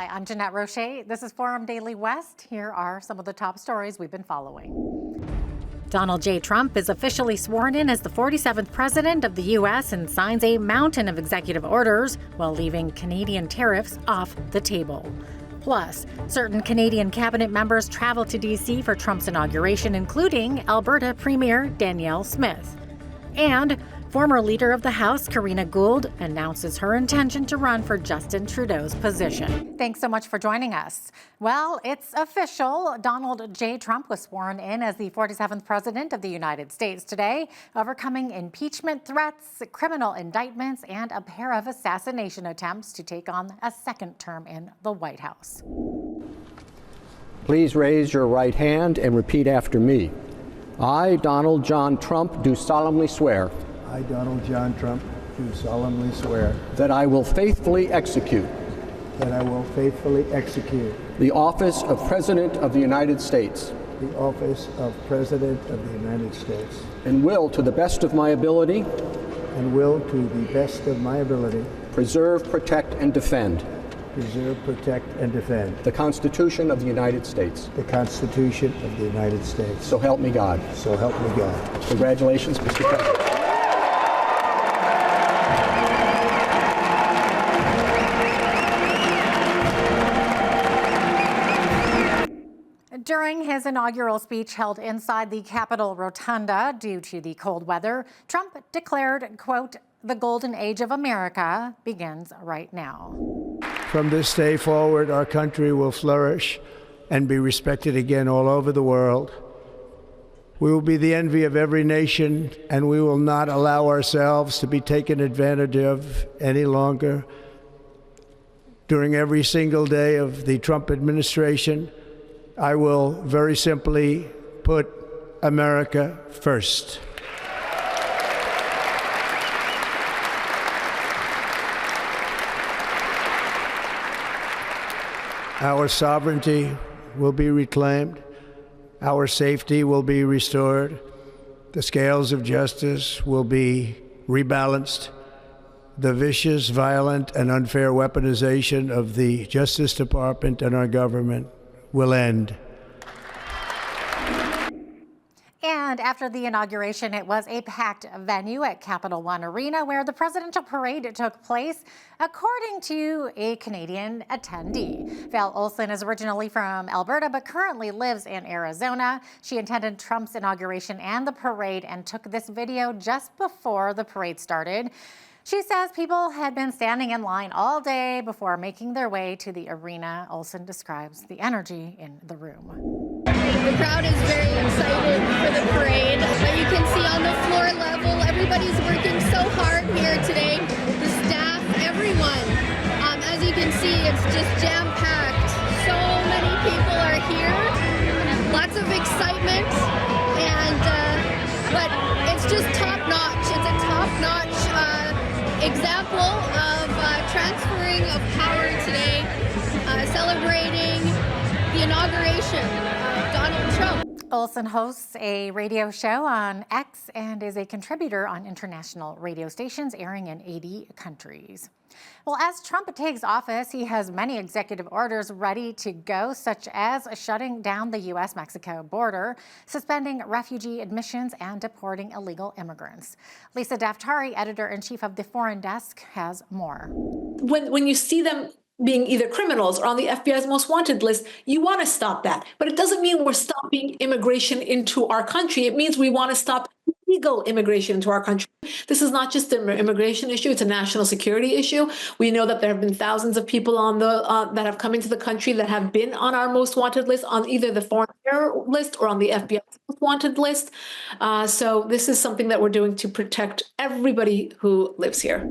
Hi, I'm Jeanette Roche. This is Forum Daily West. Here are some of the top stories we've been following. Donald J. Trump is officially sworn in as the 47th president of the U.S. and signs a mountain of executive orders while leaving Canadian tariffs off the table. Plus, certain Canadian cabinet members travel to D.C. for Trump's inauguration, including Alberta Premier Danielle Smith. And former Leader of the House, Karina Gould, announces her intention to run for Justin Trudeau's position. Thanks so much for joining us. Well, it's official. Donald J. Trump was sworn in as the 47th President of the United States today, overcoming impeachment threats, criminal indictments, and a pair of assassination attempts to take on a second term in the White House. Please raise your right hand and repeat after me. I, Donald John Trump, do solemnly swear. I, Donald John Trump, do solemnly swear that I will faithfully execute the office of President of the United States the office of President of the United States and will, to the best of my ability, preserve, protect, and defend the Constitution of the United States. The Constitution of the United States. So help me God. So help me God. Congratulations, Mr. President. During his inaugural speech held inside the Capitol Rotunda due to the cold weather, Trump declared, quote, "The golden age of America begins right now." From this day forward, our country will flourish and be respected again all over the world. We will be the envy of every nation, and we will not allow ourselves to be taken advantage of any longer. During every single day of the Trump administration, I will very simply put America first. Our sovereignty will be reclaimed. Our safety will be restored. The scales of justice will be rebalanced. The vicious, violent, and unfair weaponization of the Justice Department and our government will end. And after the inauguration, it was a packed venue at Capital One Arena where the presidential parade took place, according to a Canadian attendee. Val Olsen is originally from Alberta but currently lives in Arizona. She attended Trump's inauguration and the parade and took this video just before the parade started. She says people had been standing in line all day before making their way to the arena. Olsen describes the energy in the room. The crowd is very excited for the parade, but you can see on the floor level, everybody's working so hard here today. The staff, everyone. As you can see, it's just jam-packed. So many people are here. Lots of excitement, but it's just top-notch. It's a top-notch example of transferring of power today, celebrating the inauguration of Donald Trump. Olsen hosts a radio show on X and is a contributor on international radio stations airing in 80 countries. Well, as Trump takes office, he has many executive orders ready to go, such as shutting down the U.S.-Mexico border, suspending refugee admissions, and deporting illegal immigrants. Lisa Daftari, editor-in-chief of the Foreign Desk, has more. When you see them being either criminals or on the FBI's most wanted list, you want to stop that. But it doesn't mean we're stopping immigration into our country. It means we want to stop illegal immigration into our country. This is not just an immigration issue, it's a national security issue. We know that there have been thousands of people on the that have come into the country that have been on our most wanted list, on either the foreign terror list or on the FBI's most wanted list. So this is something that we're doing to protect everybody who lives here.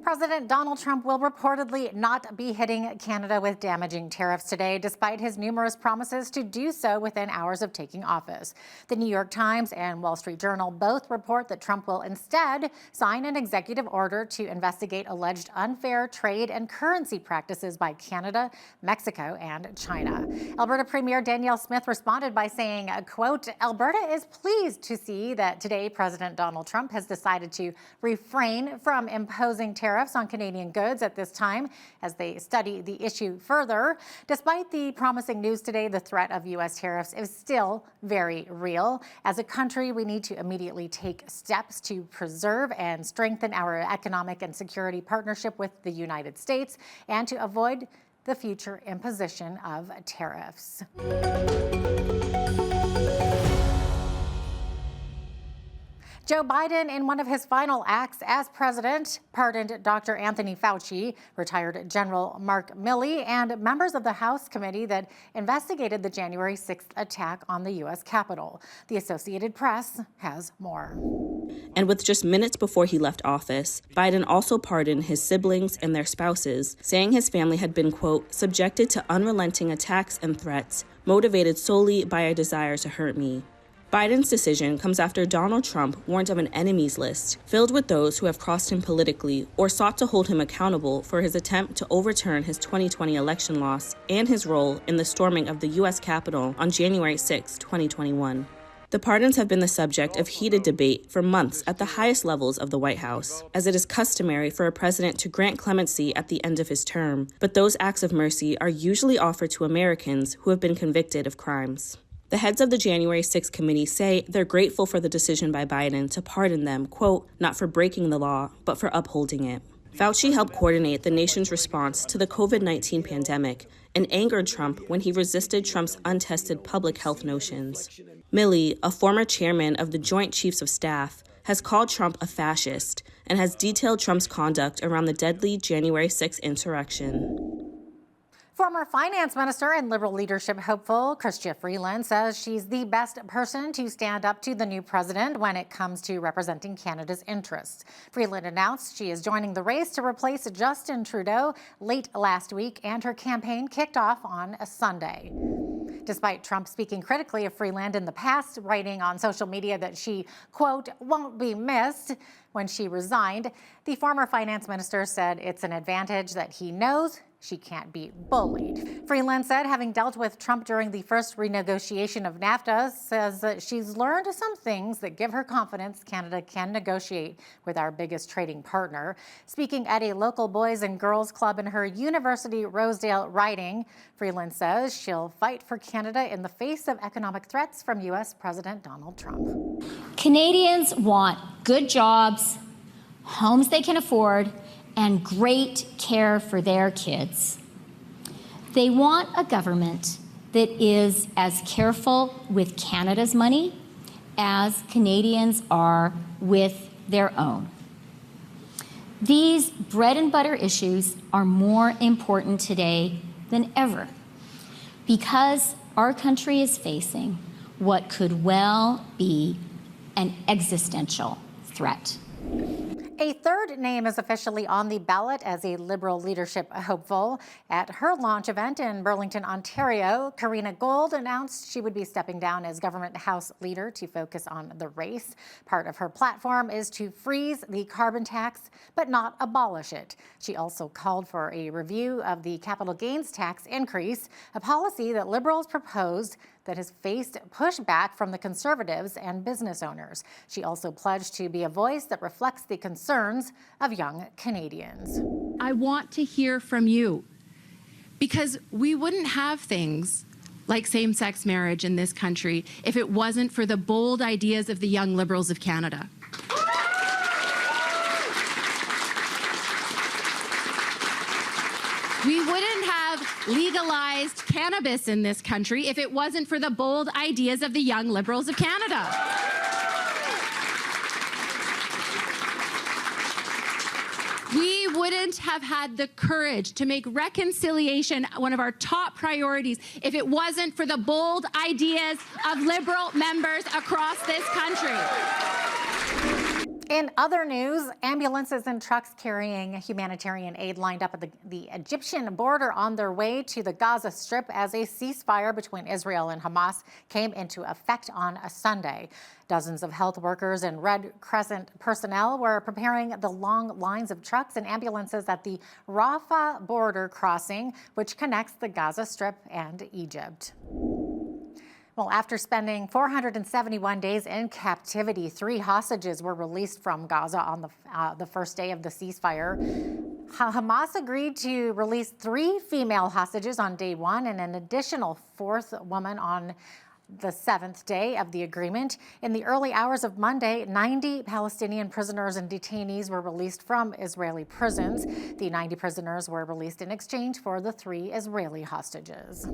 President Donald Trump will reportedly not be hitting Canada with damaging tariffs today, despite his numerous promises to do so within hours of taking office. The New York Times and Wall Street Journal both report that Trump will instead sign an executive order to investigate alleged unfair trade and currency practices by Canada, Mexico, and China. Alberta Premier Danielle Smith responded by saying, quote, "Alberta is pleased to see that today President Donald Trump has decided to refrain from imposing tariffs tariffs on Canadian goods at this time as they study the issue further. Despite the promising news today, the threat of U.S. tariffs is still very real. As a country, we need to immediately take steps to preserve and strengthen our economic and security partnership with the United States and to avoid the future imposition of tariffs. Joe Biden, in one of his final acts as president, pardoned Dr. Anthony Fauci, retired General Mark Milley, and members of the House committee that investigated the January 6th attack on the U.S. Capitol. The Associated Press has more. And with just minutes before he left office, Biden also pardoned his siblings and their spouses, saying his family had been, quote, subjected to unrelenting attacks and threats, motivated solely by a desire to hurt me. Biden's decision comes after Donald Trump warned of an enemies list filled with those who have crossed him politically or sought to hold him accountable for his attempt to overturn his 2020 election loss and his role in the storming of the U.S. Capitol on January 6, 2021. The pardons have been the subject of heated debate for months at the highest levels of the White House, as it is customary for a president to grant clemency at the end of his term, but those acts of mercy are usually offered to Americans who have been convicted of crimes. The heads of the January 6th committee say they're grateful for the decision by Biden to pardon them, quote, not for breaking the law, but for upholding it. Fauci helped coordinate the nation's response to the COVID-19 pandemic and angered Trump when he resisted Trump's untested public health notions. Milley, a former chairman of the Joint Chiefs of Staff, has called Trump a fascist and has detailed Trump's conduct around the deadly January 6th insurrection. Former finance minister and Liberal leadership hopeful Chrystia Freeland says she's the best person to stand up to the new president when it comes to representing Canada's interests. Freeland announced she is joining the race to replace Justin Trudeau late last week, and her campaign kicked off on a Sunday. Despite Trump speaking critically of Freeland in the past, writing on social media that she, quote, won't be missed when she resigned, the former finance minister said it's an advantage that he knows she can't be bullied. Freeland said, having dealt with Trump during the first renegotiation of NAFTA, says that she's learned some things that give her confidence Canada can negotiate with our biggest trading partner. Speaking at a local Boys and Girls Club in her University Rosedale riding, Freeland says she'll fight for Canada in the face of economic threats from U.S. President Donald Trump. Canadians want good jobs, homes they can afford, and great care for their kids. They want a government that is as careful with Canada's money as Canadians are with their own. These bread and butter issues are more important today than ever because our country is facing what could well be an existential threat. A third name is officially on the ballot as a Liberal leadership hopeful. At her launch event in Burlington, Ontario, Karina Gold announced she would be stepping down as Government House Leader to focus on the race. Part of her platform is to freeze the carbon tax, but not abolish it. She also called for a review of the capital gains tax increase, a policy that Liberals proposed that has faced pushback from the Conservatives and business owners. She also pledged to be a voice that reflects the concerns of young Canadians. I want to hear from you because we wouldn't have things like same-sex marriage in this country if it wasn't for the bold ideas of the young Liberals of Canada. We wouldn't have legalized cannabis in this country if it wasn't for the bold ideas of the young Liberals of Canada. We wouldn't have had the courage to make reconciliation one of our top priorities if it wasn't for the bold ideas of Liberal members across this country. In other news, ambulances and trucks carrying humanitarian aid lined up at the Egyptian border on their way to the Gaza Strip as a ceasefire between Israel and Hamas came into effect on a Sunday. Dozens of health workers and Red Crescent personnel were preparing the long lines of trucks and ambulances at the Rafah border crossing, which connects the Gaza Strip and Egypt. Well, after spending 471 days in captivity, 3 hostages were released from Gaza on the first day of the ceasefire. Hamas agreed to release 3 female hostages on day 1 and an additional 4th woman on the 7th day of the agreement. In the early hours of Monday, 90 Palestinian prisoners and detainees were released from Israeli prisons. The 90 prisoners were released in exchange for the 3 Israeli hostages.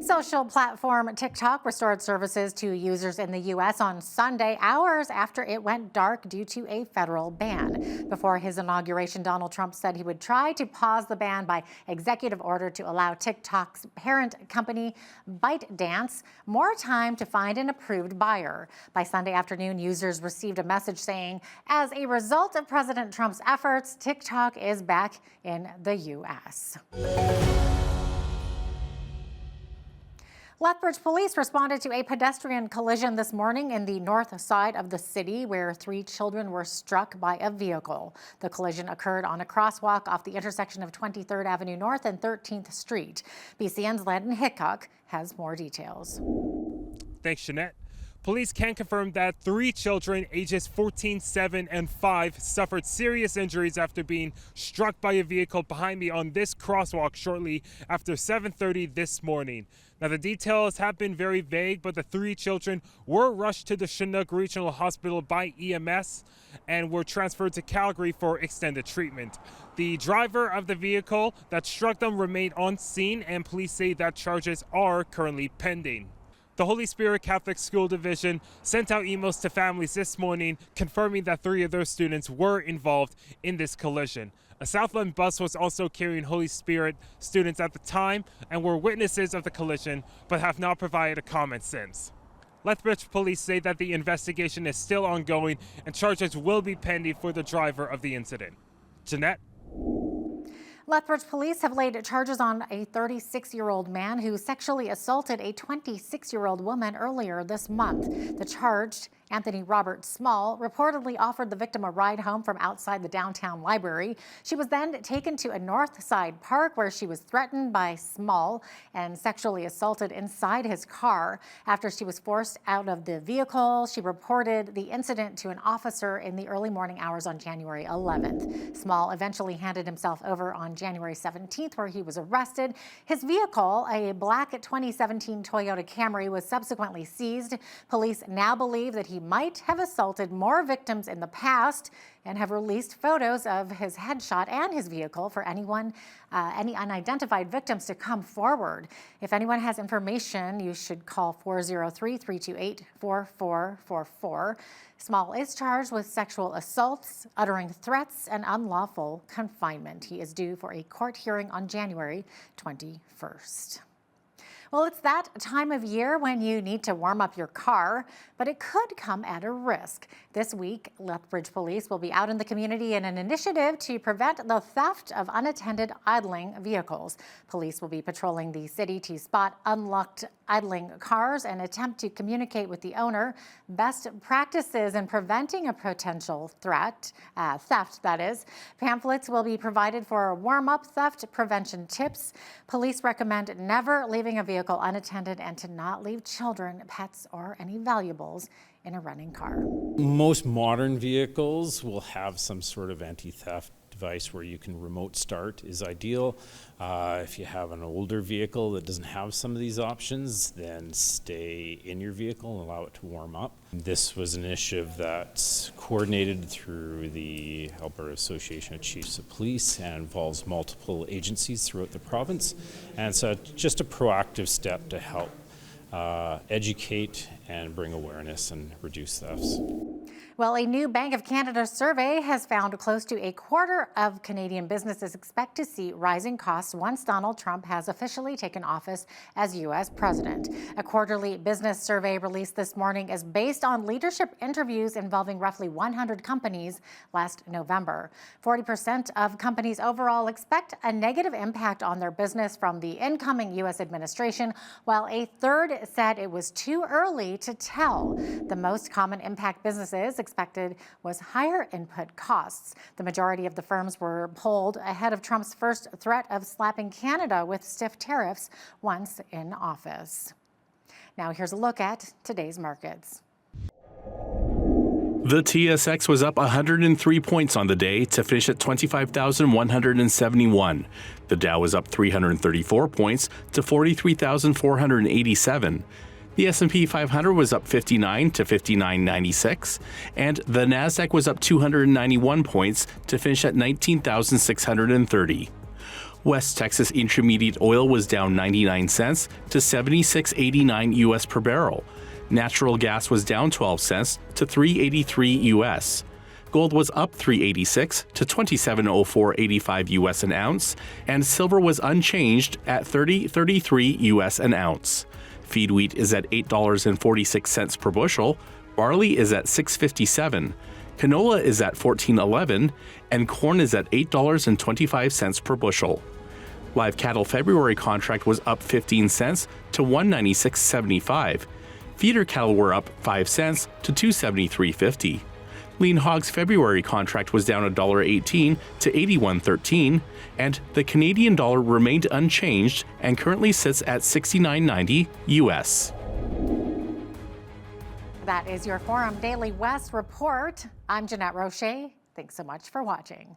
Social platform TikTok restored services to users in the U.S. on Sunday, hours after it went dark due to a federal ban. Before his inauguration, Donald Trump said he would try to pause the ban by executive order to allow TikTok's parent company, ByteDance, more time to find an approved buyer. By Sunday afternoon, users received a message saying, as a result of President Trump's efforts, TikTok is back in the U.S. Lethbridge police responded to a pedestrian collision this morning in the north side of the city where 3 children were struck by a vehicle. The collision occurred on a crosswalk off the intersection of 23rd Avenue North and 13th Street. BCN's Landon Hickok has more details. Thanks, Jeanette. Police can confirm that 3 children ages 14, 7, and 5 suffered serious injuries after being struck by a vehicle behind me on this crosswalk shortly after 7:30 this morning. Now, the details have been very vague, but the 3 children were rushed to the Chinook Regional Hospital by EMS and were transferred to Calgary for extended treatment. The driver of the vehicle that struck them remained on scene, and police say that charges are currently pending. The Holy Spirit Catholic School Division sent out emails to families this morning confirming that 3 of their students were involved in this collision. A Southland bus was also carrying Holy Spirit students at the time and were witnesses of the collision, but have not provided a comment since. Lethbridge police say that the investigation is still ongoing and charges will be pending for the driver of the incident. Jeanette? Lethbridge police have laid charges on a 36-year-old man who sexually assaulted a 26-year-old woman earlier this month. The charged, Anthony Robert Small, reportedly offered the victim a ride home from outside the downtown library. She was then taken to a North Side park where she was threatened by Small and sexually assaulted inside his car. After she was forced out of the vehicle, she reported the incident to an officer in the early morning hours on January 11th. Small eventually handed himself over on January 17th, where he was arrested. His vehicle, a black 2017 Toyota Camry, was subsequently seized. Police now believe that he might have assaulted more victims in the past and have released photos of his headshot and his vehicle for any unidentified victims to come forward. If anyone has information, you should call 403-328-4444. Small is charged with sexual assaults, uttering threats, and unlawful confinement. He is due for a court hearing on January 21st. Well, it's that time of year when you need to warm up your car, but it could come at a risk. This week, Lethbridge Police will be out in the community in an initiative to prevent the theft of unattended idling vehicles. Police will be patrolling the city to spot unlocked idling cars and attempt to communicate with the owner best practices in preventing a potential theft, that is. Pamphlets will be provided for warm-up theft prevention tips. Police recommend never leaving a vehicle unattended and to not leave children, pets, or any valuables in a running car. Most modern vehicles will have some sort of anti-theft device where you can remote start is ideal. If you have an older vehicle that doesn't have some of these options, then stay in your vehicle and allow it to warm up. This was an initiative that's coordinated through the Alberta Association of Chiefs of Police and involves multiple agencies throughout the province. And so just a proactive step to help educate and bring awareness and reduce thefts. Well, a new Bank of Canada survey has found close to a quarter of Canadian businesses expect to see rising costs once Donald Trump has officially taken office as U.S. president. A quarterly business survey released this morning is based on leadership interviews involving roughly 100 companies last November. 40% of companies overall expect a negative impact on their business from the incoming U.S. administration, while a third said it was too early to tell. The most common impact businesses expected was higher input costs. The majority of the firms were polled ahead of Trump's first threat of slapping Canada with stiff tariffs once in office. Now here's a look at today's markets. The TSX was up 103 points on the day to finish at 25,171. The Dow was up 334 points to 43,487. The S&P 500 was up 59 to 5996, and the Nasdaq was up 291 points to finish at 19,630. West Texas Intermediate oil was down 99 cents to 76.89 US per barrel. Natural gas was down 12 cents to 3.83 US. Gold was up 3.86 to 27.0485 US an ounce, and silver was unchanged at 30.33 US an ounce. Feed wheat is at $8.46 per bushel, barley is at $6.57, canola is at $14.11, and corn is at $8.25 per bushel. Live cattle February contract was up 15 cents to $196.75. Feeder cattle were up 5 cents to $273.50. Lean hogs February contract was down $1.18 to $81.13, and the Canadian dollar remained unchanged and currently sits at $69.90 US. That is your Forum Daily West report. I'm Jeanette Roche. Thanks so much for watching.